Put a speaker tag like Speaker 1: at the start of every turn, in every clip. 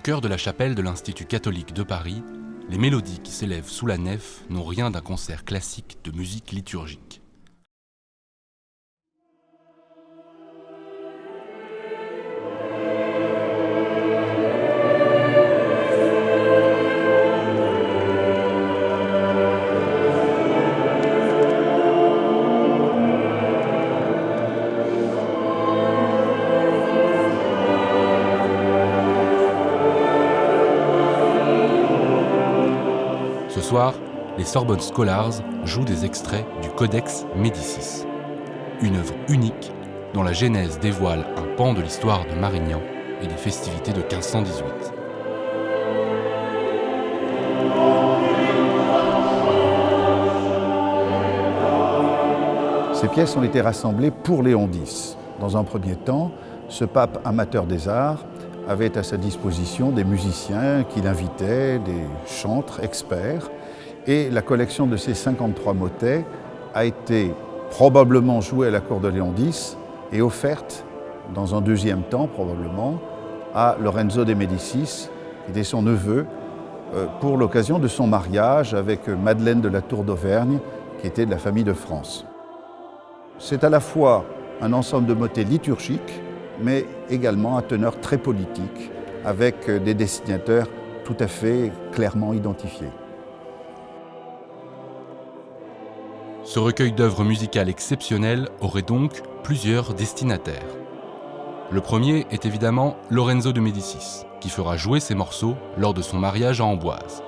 Speaker 1: cœur de la chapelle de l'Institut catholique de Paris, les mélodies qui s'élèvent sous la nef n'ont rien d'un concert classique de musique liturgique. Ce soir, les Sorbonne Scholars jouent des extraits du Codex Médicis, une œuvre unique dont la genèse dévoile un pan de l'histoire de Marignan et des festivités de 1518.
Speaker 2: Ces pièces ont été rassemblées pour Léon X. Dans un premier temps, ce pape amateur des arts avait à sa disposition des musiciens qu'il invitait, des chantres experts, et la collection de ces 53 motets a été probablement jouée à la cour de Léon X et offerte, dans un deuxième temps probablement, à Lorenzo de Médicis, qui était son neveu, pour l'occasion de son mariage avec Madeleine de la Tour d'Auvergne, qui était de la famille de France. C'est à la fois un ensemble de motets liturgiques, mais également à teneur très politique, avec des destinataires tout à fait clairement identifiés.
Speaker 1: Ce recueil d'œuvres musicales exceptionnelles aurait donc plusieurs destinataires. Le premier est évidemment Lorenzo de Médicis, qui fera jouer ces morceaux lors de son mariage à Amboise.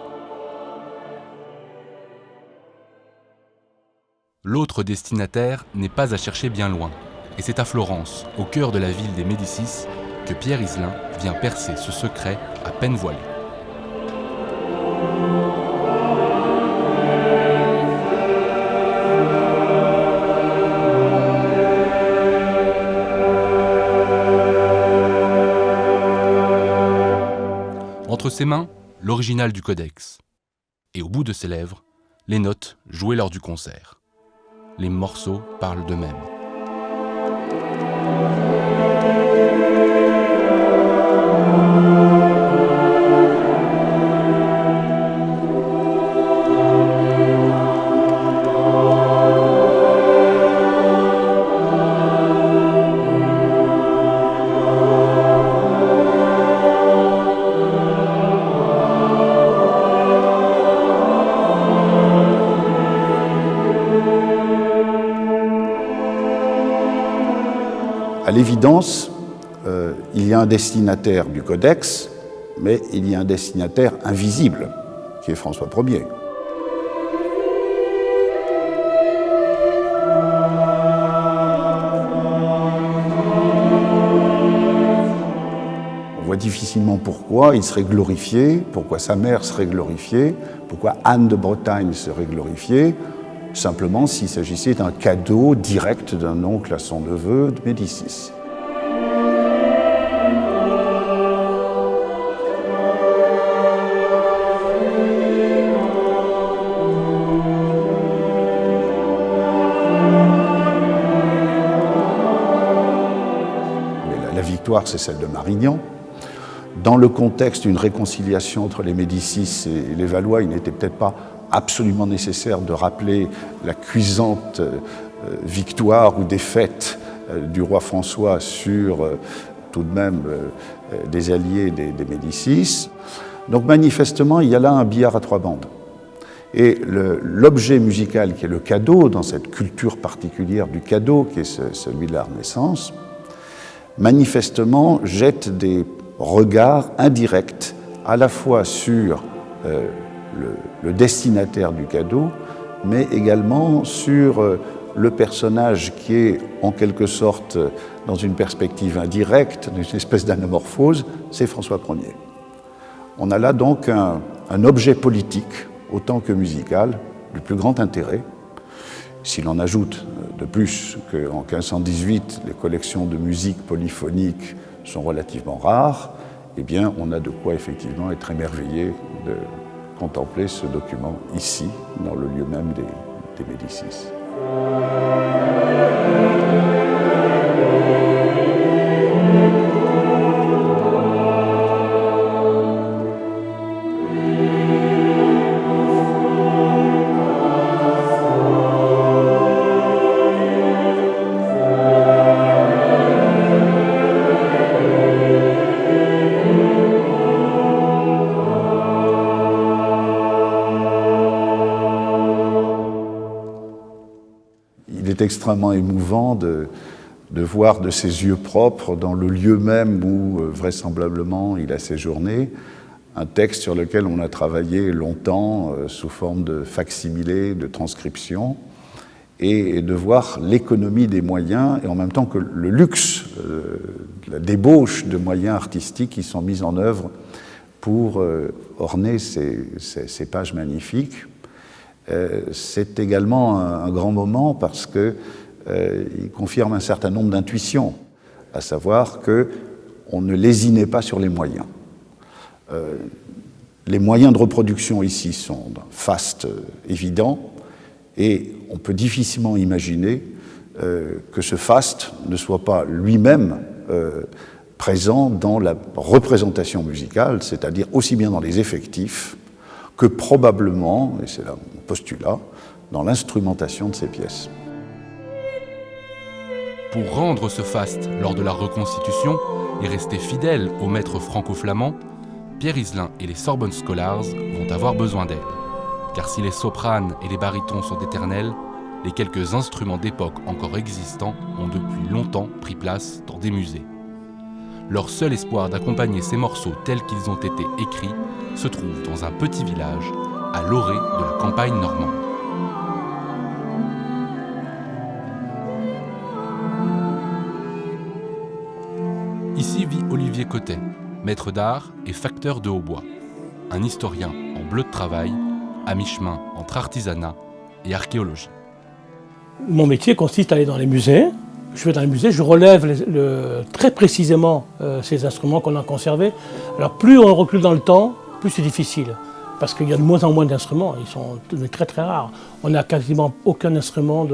Speaker 1: L'autre destinataire n'est pas à chercher bien loin, et c'est à Florence, au cœur de la ville des Médicis, que Pierre Iselin vient percer ce secret à peine voilé. Entre ses mains, l'original du codex, et au bout de ses lèvres, les notes jouées lors du concert. Les morceaux parlent d'eux-mêmes.
Speaker 2: À l'évidence, il y a un destinataire du codex, mais il y a un destinataire invisible, qui est François Ier. On voit difficilement pourquoi il serait glorifié, pourquoi sa mère serait glorifiée, pourquoi Anne de Bretagne serait glorifiée, simplement s'il s'agissait d'un cadeau direct d'un oncle à son neveu de Médicis. La victoire, c'est celle de Marignan. Dans le contexte d'une réconciliation entre les Médicis et les Valois, il n'était peut-être pas absolument nécessaire de rappeler la cuisante victoire ou défaite du roi François sur tout de même des alliés des Médicis. Donc manifestement, il y a là un billard à trois bandes. Et l'objet musical qui est le cadeau, dans cette culture particulière du cadeau qui est celui de la Renaissance, manifestement jette des regards indirects à la fois sur le destinataire du cadeau, mais également sur le personnage qui est en quelque sorte dans une perspective indirecte, une espèce d'anamorphose, c'est François Ier. On a là donc un objet politique, autant que musical, du plus grand intérêt. Si l'on ajoute de plus qu'en 1518, les collections de musique polyphonique sont relativement rares, eh bien, on a de quoi effectivement être émerveillé de contempler ce document ici, dans le lieu même des Médicis. est extrêmement émouvant de voir de ses yeux propres, dans le lieu même où vraisemblablement il a séjourné, un texte sur lequel on a travaillé longtemps sous forme de fac-similé, de transcription, et de voir l'économie des moyens et en même temps que le luxe, la débauche de moyens artistiques qui sont mis en œuvre pour orner ces pages magnifiques. C'est également un grand moment parce qu'il confirme un certain nombre d'intuitions, à savoir qu'on ne lésinait pas sur les moyens. Les moyens de reproduction ici sont d'un faste évident, et on peut difficilement imaginer que ce faste ne soit pas lui-même présent dans la représentation musicale, c'est-à-dire aussi bien dans les effectifs que probablement, et c'est là mon postulat, dans l'instrumentation de ces pièces.
Speaker 1: Pour rendre ce faste lors de la reconstitution et rester fidèle au maître franco-flamand, Pierre Iselin et les Sorbonne Scholars vont avoir besoin d'aide. Car si les sopranes et les barytons sont éternels, les quelques instruments d'époque encore existants ont depuis longtemps pris place dans des musées. Leur seul espoir d'accompagner ces morceaux tels qu'ils ont été écrits se trouve dans un petit village à l'orée de la campagne normande. Ici vit Olivier Cotet, maître d'art et facteur de hautbois, un historien en bleu de travail, à mi-chemin entre artisanat et archéologie.
Speaker 3: Mon métier consiste à aller dans les musées. Je vais dans les musées, je relève très précisément ces instruments qu'on a conservés. Alors plus on recule dans le temps, plus c'est difficile. Parce qu'il y a de moins en moins d'instruments, ils sont très très rares. On n'a quasiment aucun instrument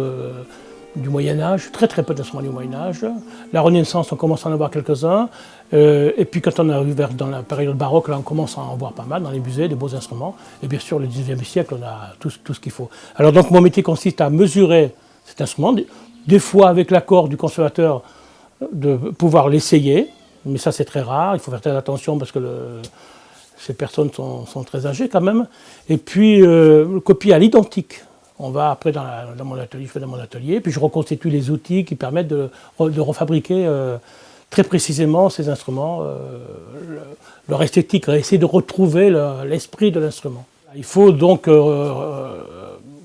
Speaker 3: du Moyen-Âge, très très peu d'instruments du Moyen-Âge. La Renaissance, on commence à en avoir quelques-uns. Et puis quand on arrive dans la période baroque, là on commence à en voir pas mal dans les musées, des beaux instruments. Et bien sûr, le XIXe siècle, on a tout ce qu'il faut. Alors donc mon métier consiste à mesurer cet instrument, des fois avec l'accord du conservateur de pouvoir l'essayer, mais ça c'est très rare, il faut faire très attention parce que ces personnes sont très âgées quand même. Et puis copier à l'identique. On va après dans mon atelier, je fais dans mon atelier, puis je reconstitue les outils qui permettent de refabriquer très précisément ces instruments, leur esthétique, essayer de retrouver l'esprit de l'instrument. Il faut donc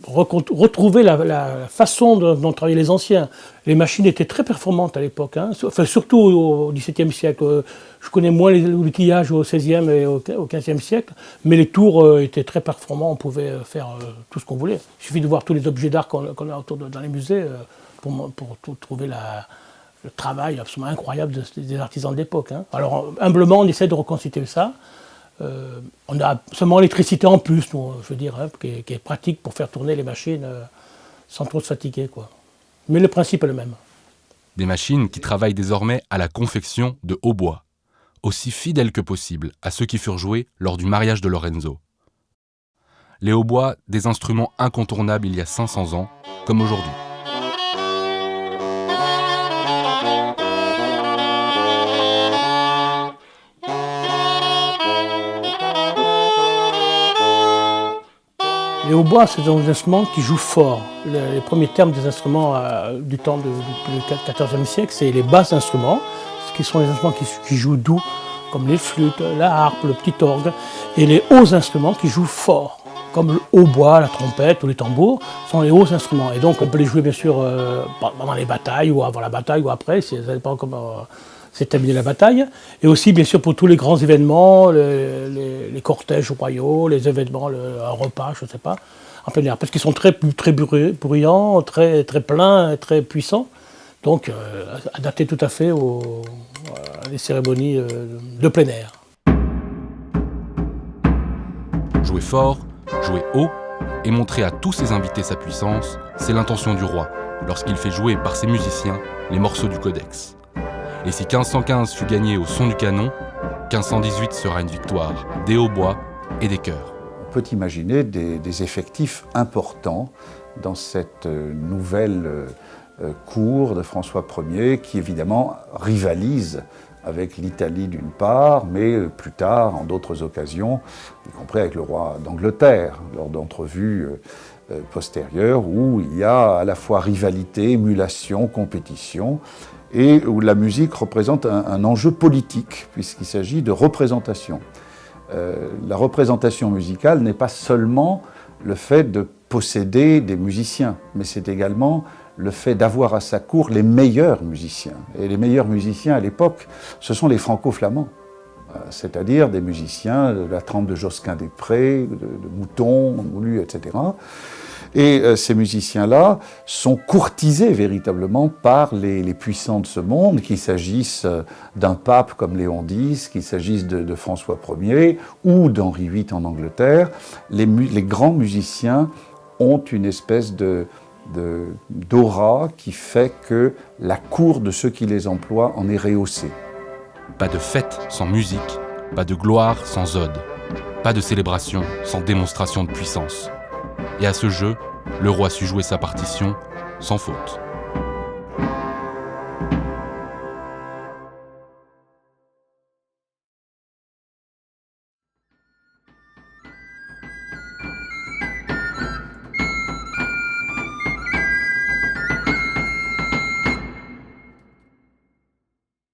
Speaker 3: retrouver la façon dont travaillaient les anciens. Les machines étaient très performantes à l'époque, hein. Enfin, surtout au XVIIe siècle. Je connais moins l'outillage au XVIe et au XVe siècle, mais les tours étaient très performants, on pouvait faire tout ce qu'on voulait. Il suffit de voir tous les objets d'art qu'on a autour dans les musées pour trouver le travail absolument incroyable des artisans de l'époque, hein. Alors humblement, on essaie de reconstituer ça. On a seulement l'électricité en plus, je veux dire, hein, qui est pratique pour faire tourner les machines sans trop se fatiguer, quoi. Mais le principe est le même.
Speaker 1: Des machines qui travaillent désormais à la confection de hautbois, aussi fidèles que possible à ceux qui furent joués lors du mariage de Lorenzo. Les hautbois, des instruments incontournables il y a 500 ans, comme aujourd'hui.
Speaker 3: Les hautbois, c'est des instruments qui jouent fort. Les premiers termes des instruments du temps du XIVe siècle, c'est les bas instruments, qui sont les instruments qui jouent doux, comme les flûtes, la harpe, le petit orgue, et les hauts instruments qui jouent fort, comme le hautbois, la trompette ou les tambours, sont les hauts instruments. Et donc on peut les jouer bien sûr pendant les batailles, ou avant la bataille, ou après, ça dépend comment s'est terminée la bataille. Et aussi bien sûr pour tous les grands événements, les cortèges royaux, les événements, un repas, je ne sais pas, en plein air. Parce qu'ils sont très bruyants, très pleins, très puissants. Donc adaptés tout à fait à des cérémonies de plein air.
Speaker 1: Jouer fort, jouer haut et montrer à tous ses invités sa puissance, c'est l'intention du roi, lorsqu'il fait jouer par ses musiciens les morceaux du codex. Et si 1515 fut gagné au son du canon, 1518 sera une victoire des hautbois et des chœurs.
Speaker 2: On peut imaginer des effectifs importants dans cette nouvelle cour de François Ier qui évidemment rivalise avec l'Italie d'une part, mais plus tard, en d'autres occasions, y compris avec le roi d'Angleterre, lors d'entrevues postérieures, où il y a à la fois rivalité, émulation, compétition, et où la musique représente un enjeu politique, puisqu'il s'agit de représentation. La représentation musicale n'est pas seulement le fait de posséder des musiciens, mais c'est également le fait d'avoir à sa cour les meilleurs musiciens. Et les meilleurs musiciens à l'époque, ce sont les franco-flamands, c'est-à-dire des musiciens de la trempe de Josquin-des-Prés, de Mouton, Moulu, etc. Et ces musiciens-là sont courtisés véritablement par les puissants de ce monde, qu'il s'agisse d'un pape comme Léon X, qu'il s'agisse de François Ier ou d'Henri VIII en Angleterre. Les grands musiciens ont une espèce d'aura qui fait que la cour de ceux qui les emploient en est rehaussée.
Speaker 1: Pas de fête sans musique, pas de gloire sans ode, pas de célébration sans démonstration de puissance. Et à ce jeu, le roi sut jouer sa partition sans faute.